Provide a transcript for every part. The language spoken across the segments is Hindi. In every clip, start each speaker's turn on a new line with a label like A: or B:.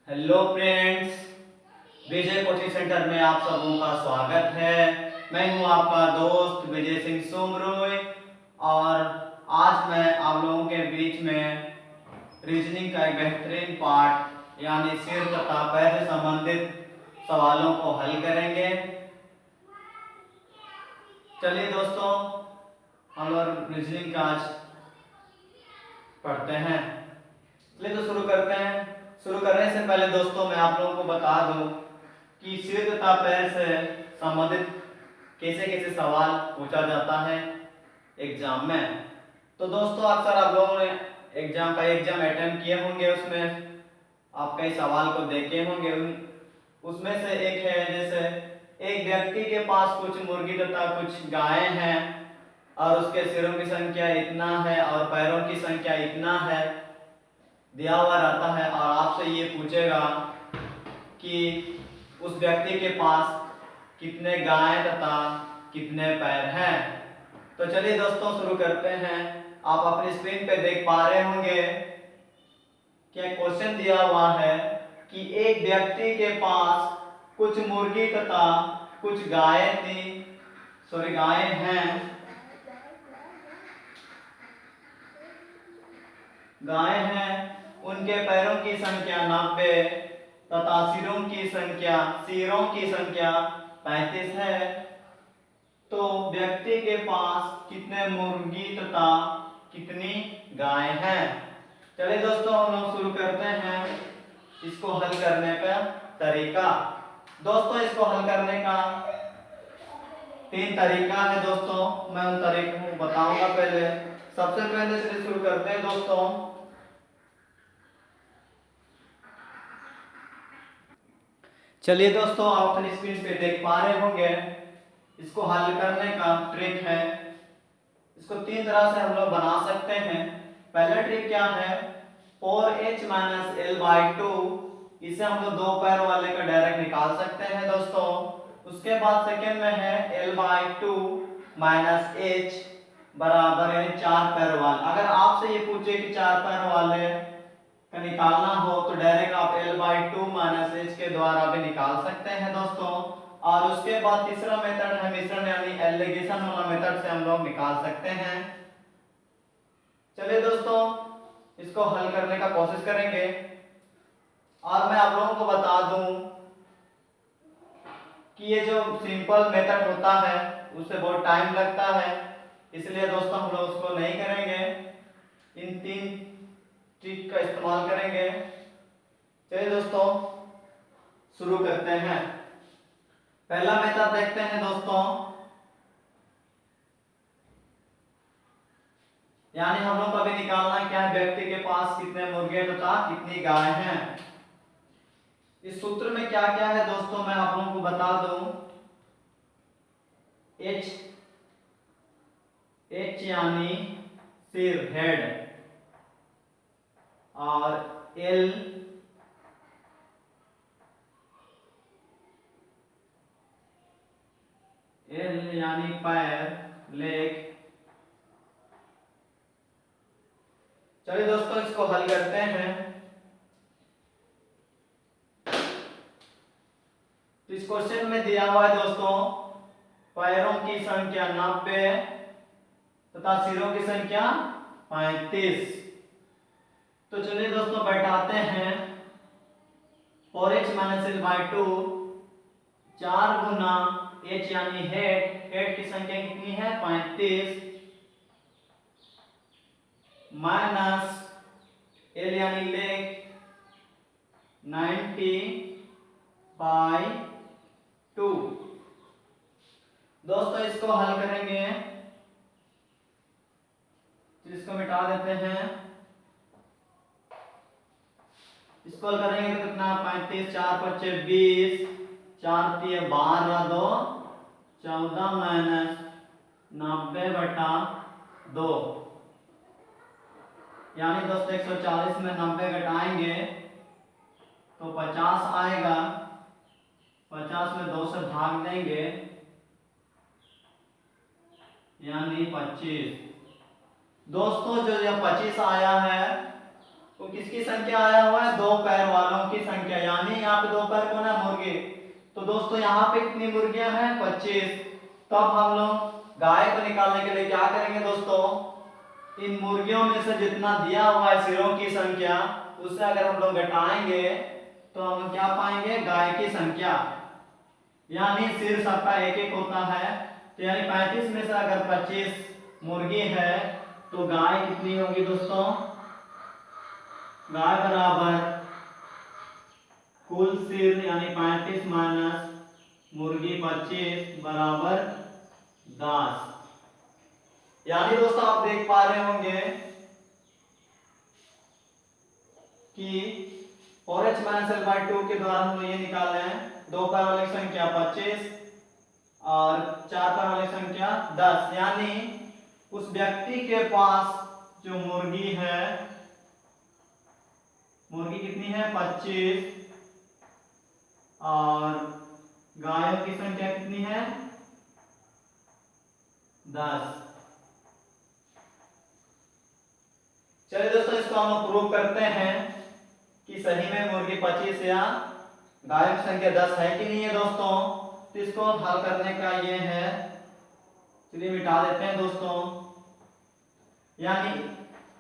A: हेलो फ्रेंड्स, विजय कोचिंग सेंटर में आप सबों का स्वागत है। मैं हूं आपका दोस्त विजय सिंह सोमरोय और आज मैं आप लोगों के बीच में रीजनिंग का एक बेहतरीन पार्ट यानी सिर तथा पैर से संबंधित सवालों को हल करेंगे। चलिए दोस्तों, हम लोग रीजनिंग का आज पढ़ते हैं। चलिए तो शुरू करते हैं। शुरू करने से पहले दोस्तों मैं आप लोगों को बता दूं कि सिर तथा पैर से संबंधित कैसे कैसे सवाल पूछा जाता है एग्जाम में। तो दोस्तों अक्सर आप लोगों ने एग्जाम अटेम्प्ट किए होंगे, उसमें आप कई सवाल को देखे होंगे। उसमें से एक है, जैसे एक व्यक्ति के पास कुछ मुर्गी तथा कुछ गायें हैं और उसके सिरों की संख्या इतना है और पैरों की संख्या इतना है, दिया हुआ रहता है और आपसे ये पूछेगा कि उस व्यक्ति के पास कितने गाय तथा कितने पैर हैं। तो चलिए दोस्तों शुरू करते हैं। आप अपनी स्क्रीन पे देख पा रहे होंगे कि क्वेश्चन दिया हुआ है कि एक व्यक्ति के पास कुछ मुर्गी तथा कुछ गायें हैं। गायें हैं, उनके पैरों की संख्या 90 तथा सिरों की संख्या 35 है। तो व्यक्ति के पास कितने मुर्गी तथा कितनी गाय हैं। चलिए दोस्तों हम लोग शुरू करते हैं इसको हल करने का तरीका। दोस्तों इसको हल करने का 3 तरीका है दोस्तों, मैं उन तरीकों को बताऊंगा। पहले सबसे पहले से शुरू करते हैं दोस्तों। चलिए दोस्तों आप अपनी स्क्रीन पे देख पा रहे होंगे, इसको हल करने का ट्रिक है। इसको 3 तरह से हम लोग बना सकते हैं। पहला ट्रिक क्या है, 4h - l/2, इसे हम लोग 2 पैर वाले का डायरेक्ट निकाल सकते हैं दोस्तों। उसके बाद सेकंड में है l/2 - h बराबर है 4 पैर वाले। अगर आपसे ये पूछे कि 4 पैर वाले का निकालना हो तो डायरेक्ट आप l/2 - h के द्वारा भी निकाल सकते हैं दोस्तों। और उसके बाद तीसरा मेथड है मिश्रण यानी एलिगेशन वाला मेथड से हम लोग निकाल सकते हैं। चलिए दोस्तों इसको हल करने का कोशिश करेंगे। और मैं आप लोगों को बता दूं कि ये जो सिंपल मेथड होता है उससे बहुत टाइम लगता है, इसलिए दोस्तों हम लोग उसको नहीं करेंगे, इन 3 ट्रिक का इस्तेमाल करेंगे। चलिए दोस्तों शुरू करते हैं। पहला मेथड देखते हैं दोस्तों, यानी हम लोग को अभी निकालना क्या है, व्यक्ति के पास कितने मुर्गे तथा कितनी गाय हैं। इस सूत्र में क्या क्या है दोस्तों मैं आप लोगों को बता दूं। H यानी सिर, हेड, और L यानी पैर, लेग। चलिए दोस्तों इसको हल करते हैं। तो इस क्वेश्चन में दिया हुआ है दोस्तों पैरों की संख्या 90 तथा सिरों की संख्या 35। तो चलिए दोस्तों बैठाते हैं 4h - l/2, 4 गुना h यानी हेड की संख्या कितनी है 35, माइनस l यानी लेग 90/2। दोस्तों इसको हल करेंगे तो इसको मिटा देते हैं। इसको हल करेंगे तो कितना 35, 4 × 5 = 20, 4 × 3 = 12, 2 14 माइनस 90/2, यानी दोस्तों 140 में 90 घटाएंगे तो 50 आएगा। 50 में 2 से भाग देंगे यानी 25। दोस्तों जो यह 25 आया है वो किसकी संख्या आया हुआ है, दो पैर वालों की संख्या, यानी यहाँ पे दो पैर कौन है, मुर्गी। तो दोस्तों यहाँ पे कितनी मुर्गियां हैं, 25। तब हम लोग गाय को निकालने के लिए क्या करेंगे दोस्तों, इन मुर्गियों में से जितना दिया हुआ है सिरों की संख्या, उससे अगर हम लोग घटाएंगे तो हम क्या पाएंगे, गाय की संख्या, यानी सिर सबका एक एक होता है। तो यानी 35 में से अगर 25 मुर्गी है तो गाय कितनी होगी दोस्तों, गाय बराबर कुल सिर यानी 35 माइनस मुर्गी 25 बराबर 10। यानी दोस्तों आप देख पा रहे होंगे कि 4h-l/2 के द्वारा हम लोग ये निकाले हैं, दो पैर वाली संख्या 25 और चार पैर वाली संख्या 10, यानी उस व्यक्ति के पास जो मुर्गी है, मुर्गी कितनी है 25 और गायों की संख्या कितनी है 10। चलिए दोस्तों इसको हम लोग प्रूव करते हैं कि सही में मुर्गी 25 या गायों की संख्या 10 है कि नहीं है दोस्तों। तो इसको हल करने का ये है, चलिए मिटा देते हैं दोस्तों। यानी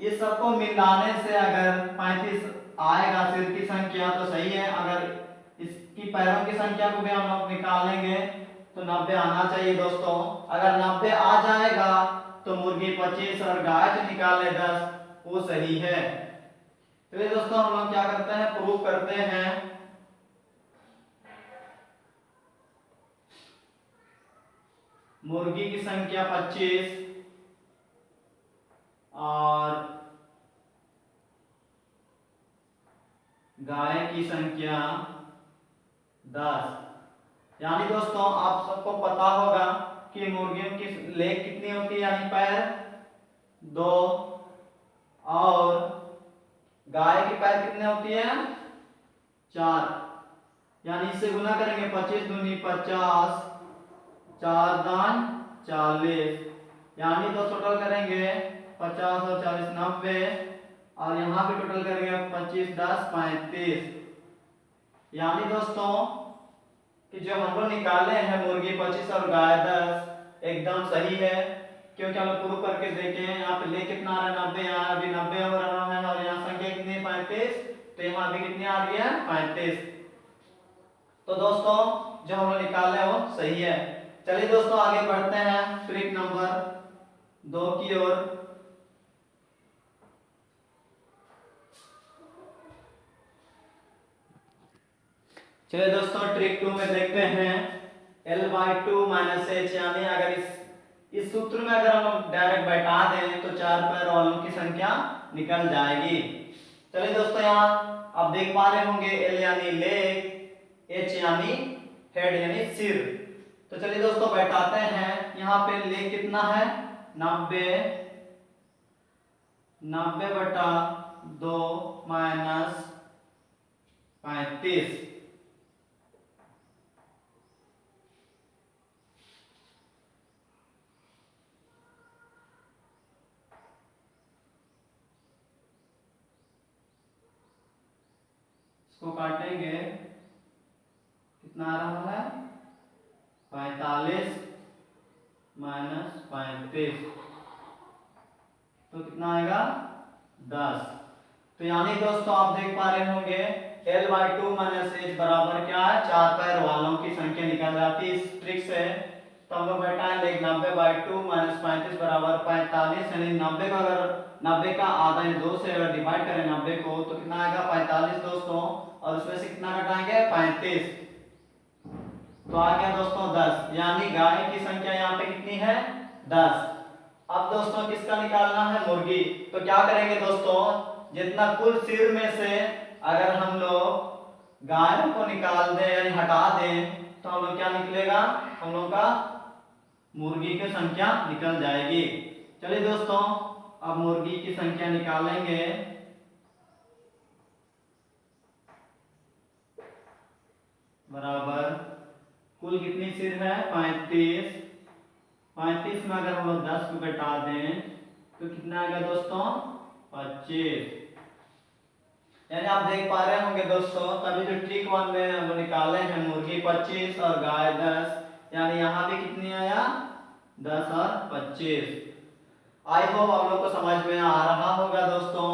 A: इस सबको मिलाने से अगर 35 आएगा सिर की संख्या तो सही है, अगर इसकी पैरों की संख्या को भी हम लोग निकालेंगे तो 90 आना चाहिए दोस्तों। अगर 90 आ जाएगा तो मुर्गी 25 और गाय जो निकाले 10 वो सही है। तो ये दोस्तों हम लोग क्या करते हैं, प्रूव करते हैं। मुर्गी की संख्या 25 और गाय की संख्या 10, यानी दोस्तों आप सबको पता होगा कि मुर्गियों की लेग कितनी होती है, यानी पैर 2 और गाय की पैर कितने होती है 4, यानी इससे गुना करेंगे 25 दूनी 50, 4 दान 40, यानी तो टोटल करेंगे 50 और 40 90 और यहाँ भी टोटल करेंगे 25 10 35, यानी दोस्तों कि जो हम लोग निकाले हैं मुर्गी 25 और गाय 10 एकदम सही है, क्योंकि हम लोग प्रूव करके देखे हैं। यहाँ पे ले कितना आ रहा है 90, यहाँ अभी 90 हो रहा है और यहाँ संख्या कितनी है 35, तो यहाँ भी कितनी आ रही है 35। तो दोस्तों जो हम लोग निकाले वो सही है। चलिए दोस्तों आगे बढ़ते हैं ट्रिक नंबर 2 की ओर। चलिए दोस्तों ट्रिक 2 में देखते हैं l/2 - h, यानी अगर इस सूत्र में अगर हम डायरेक्ट बैठा दें तो चार पैर वालों की संख्या निकल जाएगी। चलिए दोस्तों यहाँ आप देख पा रहे होंगे l यानी लेग, h यानी हेड यानी सिर। तो चलिए दोस्तों बैठाते हैं। यहाँ पे लेग कितना है 90, 90/2 माइनस 35, इसको काटेंगे कितना आ रहा है 45 माइनस 35, तो कितना आएगा 10। तो यानी दोस्तों आप देख पा रहे होंगे l/2 - h बराबर क्या है, चार पैर वालों की संख्या निकल जाती है इस ट्रिक से। तो हम लोग बैठा है लेकिन 90/2 - 35 बराबर 45, यानी 90 का अगर 90 का आधा 2 से अगर डिवाइड करें 90 को तो कितना आएगा 45 दोस्तों, और उसमें से कितना घटाएंगे 35, तो आ गया दोस्तों 10, यानी गाय की संख्या यहाँ पे कितनी है 10। अब दोस्तों किसका निकालना है, मुर्गी। तो क्या करेंगे दोस्तों, जितना कुल सिर में से अगर हम लोग गाय को निकाल दें यानी हटा दें तो हम लोग क्या निकलेगा, हम लोग का मुर्गी की संख्या निकल जाएगी। चलिए दोस्तों अब मुर्गी की संख्या निकालेंगे। बराबर कुल कितनी सिर है 35, 35 में अगर हम लोग 10 को घटा दें तो कितना आएगा दोस्तों 25, यानी आप देख पा रहे होंगे दोस्तों, तभी जो ट्रिक वन में हम निकाले हैं मुर्गी 25 और गाय 10, यानी यहाँ भी कितनी आया 10 और 25। आई होप आप लोग को समझ में आ रहा होगा दोस्तों।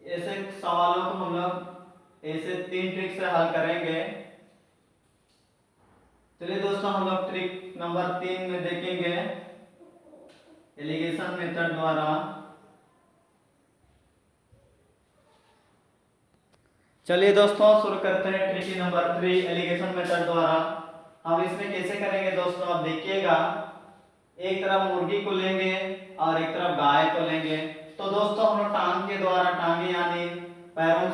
A: ऐसे सवालों को हम लोग ऐसे 3 ट्रिक से हल करेंगे। चलिए दोस्तों हम लोग ट्रिक नंबर 3 में देखेंगे एलिगेशन मेथड द्वारा। चलिए दोस्तों शुरू करते हैं ट्रिक नंबर 3 एलिगेशन मेथड द्वारा। हम इसमें कैसे करेंगे दोस्तों, आप देखिएगा। एक तरफ मुर्गी को लेंगे और एक तरफ गाय को लेंगे। तो दोस्तों हम लोग टांग के द्वारा, टांगे यानी पैरों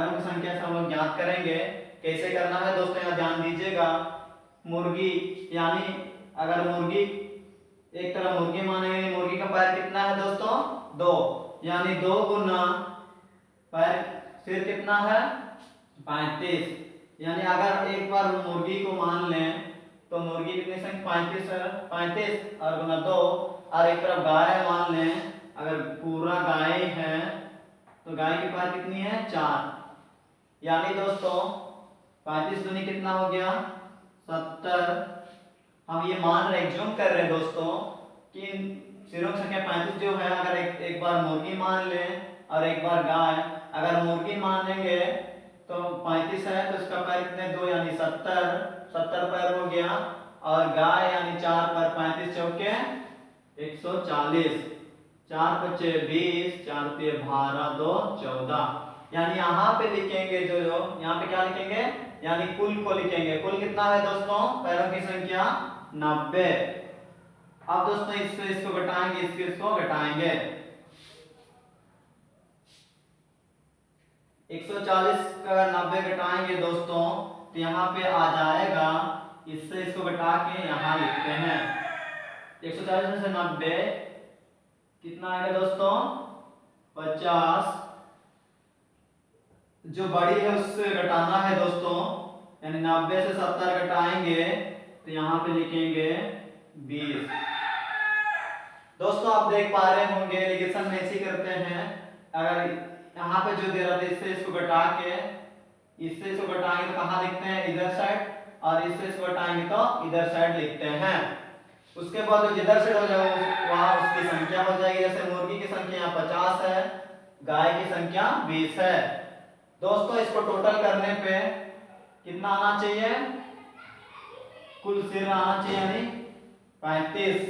A: की संख्या से हम लोग ज्ञात करेंगे। कैसे करना है दोस्तों, यहाँ ध्यान दीजिएगा। मुर्गी यानी अगर मुर्गी एक तरफ मुर्गी मानेंगे, मुर्गी का पैर कितना है दोस्तों 2, यानी 2 गुना पैर सिर कितना है 35। यानी अगर एक बार मुर्गी को मान लें तो मुर्गी कितनी संख्या 35 है, 35 और गुना 2। और एक तरफ गाय मान लें, अगर पूरा गाय है तो गाय की पैर कितनी है 4। यानी दोस्तों 35 दूनी कितना हो गया 70। हम ये मान रहे, एग्ज्यूम कर रहे हैं दोस्तों कि सिरों की संख्या 35 जो है, अगर एक बार मुर्गी मान लें और एक बार गाय। अगर मुर्गी मानेंगे तो 35 है तो इसका पैर कितने 2 यानी 70 पैर हो गया। और गाय यानी 4 पैर, 35 चौके 140, 4 पचे 20, 4 तिये 12, 2 14। यानी यहाँ पे लिखेंगे जो यहाँ पे क्या लिखेंगे, यानी कुल को लिखेंगे। कुल कितना है दोस्तों पैरों की संख्या 90। अब दोस्तों इसको घटाएंगे, इसको घटाएंगे। 140 का 90 घटाएंगे दोस्तों तो यहाँ पे आ जाएगा, इससे इसको घटा के यहाँ लिखते हैं। 140 में से 90 कितना आएगा दोस्तों 50। जो बड़ी है उससे घटाना है दोस्तों, यानी 90 से 70 घटाएंगे तो यहाँ पे लिखेंगे 20। दोस्तों आप देख पा रहे होंगे एलिगेशन में ऐसे करते हैं। अगर यहाँ पे जो दे रहा था इससे इसको घटा के, इससे इसको घटाएंगे तो कहाँ लिखते हैं इधर साइड, और इससे इसको घटाएंगे तो इधर साइड लिखते हैं। उसके बाद जो जिधर साइड हो जाए वहां उसकी संख्या हो जाएगी। जैसे मुर्गी की संख्या 50 है, गाय की संख्या 20 है। दोस्तों इसको टोटल करने पे कितना आना चाहिए, कुल सिर आना चाहिए यानी 35।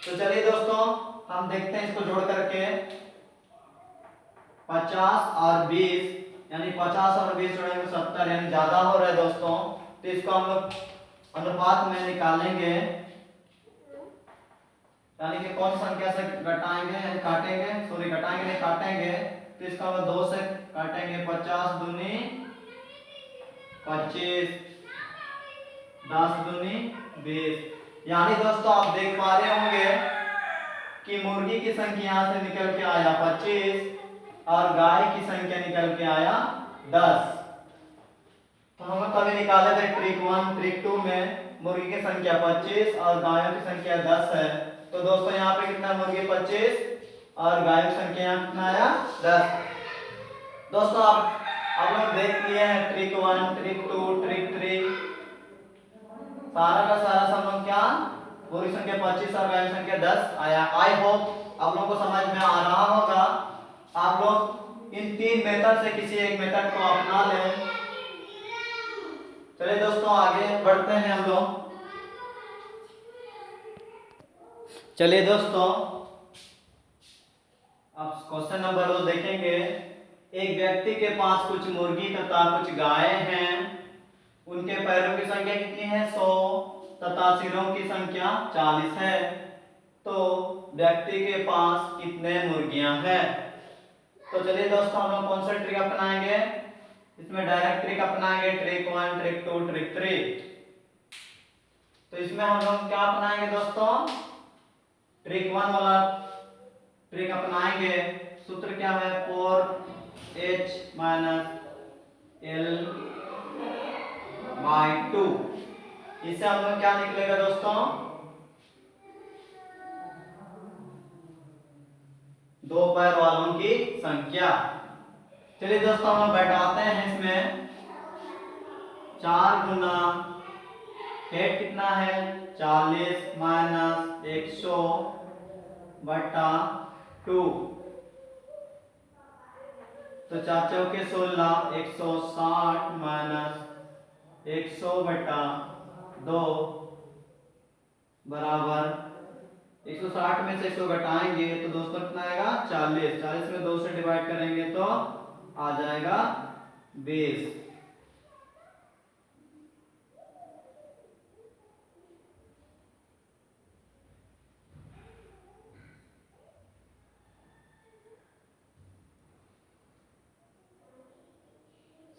A: तो चलिए दोस्तों हम देखते हैं इसको जोड़ करके। 50 और 20 यानी 50 और 20 जोड़ेंगे 70, यानी ज्यादा हो रहा है दोस्तों। तो इसको हम लोग अनुपात में निकालेंगे, यानी कि कौन संख्या से घटाएंगे काटेंगे, सॉरी घटाएंगे नहीं काटेंगे। तो इसका हम 2 से काटेंगे। 50 दूनी 25, 10 दूनी 20। यानी दोस्तों आप देख पा रहे होंगे कि मुर्गी की संख्या यहाँ से निकल के आया 25 और गाय की संख्या निकल के आया 10। तो हम तभी निकाले थे ट्रिक 1 ट्रिक 2 में मुर्गी की संख्या 25 और गायों की संख्या 10 है। तो दोस्तों यहाँ पे कितना मुर्गी 25 और गायों की संख्या यहाँ कितना आया 10। दोस्तों आप लोग देख लिए हैं ट्रिक 1 ट्रिक 2 ट्रिक 3, सारा का सारा सब लोग क्या मुर्गी संख्या 25 और गायों की संख्या 10 आया। आई होप आप लोगों को समझ में आ रहा होगा। आप लोग इन 3 मेथड से किसी एक मेथड को अपना लें। चलिए दोस्तों आगे बढ़ते हैं हम लोग। चलिए दोस्तों अब क्वेश्चन नंबर 2 देखेंगे। एक व्यक्ति के पास कुछ मुर्गी तथा कुछ गाय हैं। उनके पैरों की संख्या कितनी है 100 तथा सिरों की संख्या 40 है। तो व्यक्ति के पास कितने मुर्गियां हैं। तो चलिए दोस्तों हम लोग कौन सा ट्रिक अपनाएंगे, इसमें डायरेक्ट ट्रिक अपनाएंगे ट्रिक 1 ट्रिक 2 ट्रिक 3। तो इसमें हम लोग क्या अपनाएंगे दोस्तों, ट्रिक 1 वाला ट्रिक अपनाएंगे। सूत्र क्या है 4h - l by 2। इससे हम लोग क्या निकलेगा दोस्तों दो पैर वालों की संख्या। चलिए दोस्तों हम बैठाते हैं इसमें 4 गुना हेड कितना है 40 माइनस 100 बटा 2, तो 4 चौके 16, 160 माइनस 100 बटा 2 बराबर 160 में से 100 घटाएंगे तो दोस्तों कितना आएगा 40, 40 में 2 से डिवाइड करेंगे तो आ जाएगा 20।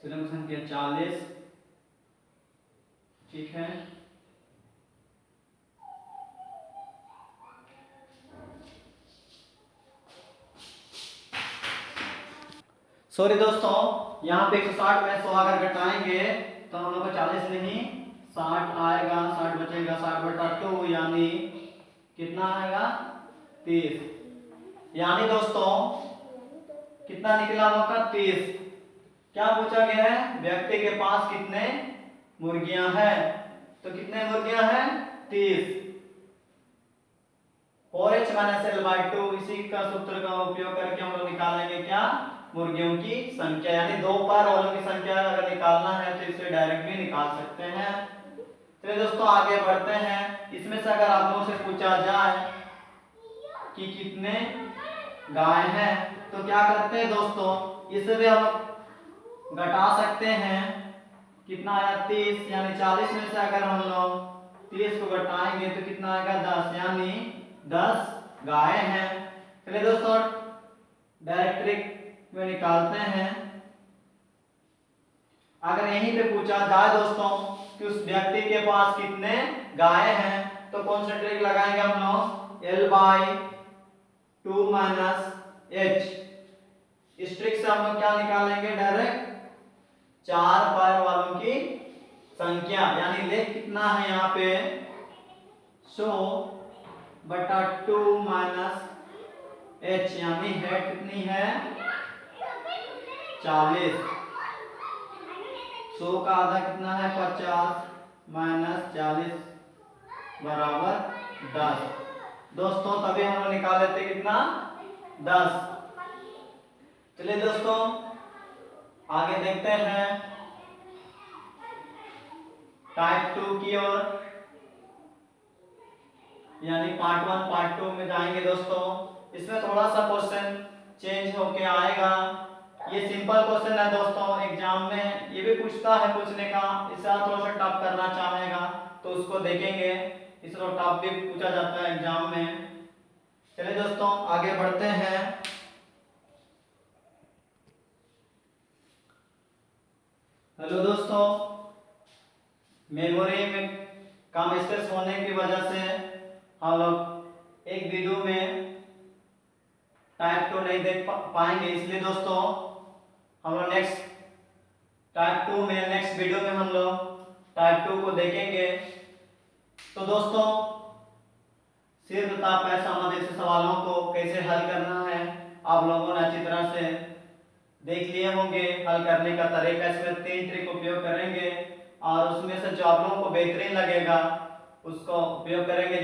A: क्रम संख्या 40, ठीक है। सॉरी दोस्तों, यहाँ पे 160 में 100 अगर घटाएंगे तो हम लोग को 40 नहीं 60 आएगा, 60 बचेगा, 60 बटा 2 यानी कितना आएगा 30। यानी दोस्तों कितना निकला हम लोग का 30। क्या पूछा गया है व्यक्ति के पास कितने मुर्गियां हैं, तो कितने मुर्गियां हैं 30। 4h माइनस l बाई 2 इसी का सूत्र का उपयोग करके हम लोग निकालेंगे क्या मुर्गियों की संख्या, यानी दो पैर वालों की संख्या अगर निकालना है तो इसे डायरेक्ट भी निकाल सकते हैं। चलिए दोस्तों आगे बढ़ते हैं। इसमें से अगर आप लोगों से पूछा जाए कि कितने गाय हैं तो क्या करते हैं दोस्तों, इसे भी हम घटा सकते हैं। कितना आया 30, यानी 40 में से अगर हम लोग 30 को घटाएंगे तो कितना आएगा 10, यानी 10 गाय हैं। चलिए दोस्तों डायरेक्ट ट्रिक में निकालते हैं। अगर यहीं पे पूछा जाए दोस्तों कि उस व्यक्ति के पास कितने गाय हैं तो कौन सा ट्रिक लगाएंगे हम लोग l बाई 2 माइनस h। इस ट्रिक से हम लोग क्या निकालेंगे डायरेक्ट 4 पैर वालों की संख्या, यानी लेख कितना है यहाँ पे 100 बटा 2 माइनस h, यानी हेड कितनी है 40। 100 का आधा कितना है 50 माइनस 40 बराबर 10। दोस्तों तभी हम लोग निकाल लेते कितना 10। चलिए दोस्तों आगे देखते हैं टाइप 2 की ओर, यानी पार्ट 1 पार्ट 2 में जाएंगे दोस्तों। इसमें थोड़ा सा क्वेश्चन चेंज होके आएगा। ये सिंपल क्वेश्चन है दोस्तों, एग्जाम में ये भी पूछता है पूछने का, इससे आप थोड़ा सा टफ करना चाहेगा तो उसको देखेंगे, इस टफ भी पूछा जाता है एग्जाम में। चलिए दोस्तों आगे बढ़ते हैं। हेलो दोस्तों, मेमोरी में कम स्पेस होने की वजह से हम लोग एक वीडियो में टाइप 2 नहीं देख पाएंगे, इसलिए दोस्तों हम लोग नेक्स्ट टाइप 2 में नेक्स्ट वीडियो में हम लोग टाइप 2 को देखेंगे। तो दोस्तों सिर तथा पैसा जैसे सवालों को कैसे हल करना है आप लोगों ने अच्छी तरह से देख लिए होंगे। हल करने का तरीका इसमें 3 ट्रिक उपयोग करेंगे और उसमें से जो आप लोगों को बेहतरीन लगेगा उसको उपयोग करेंगे।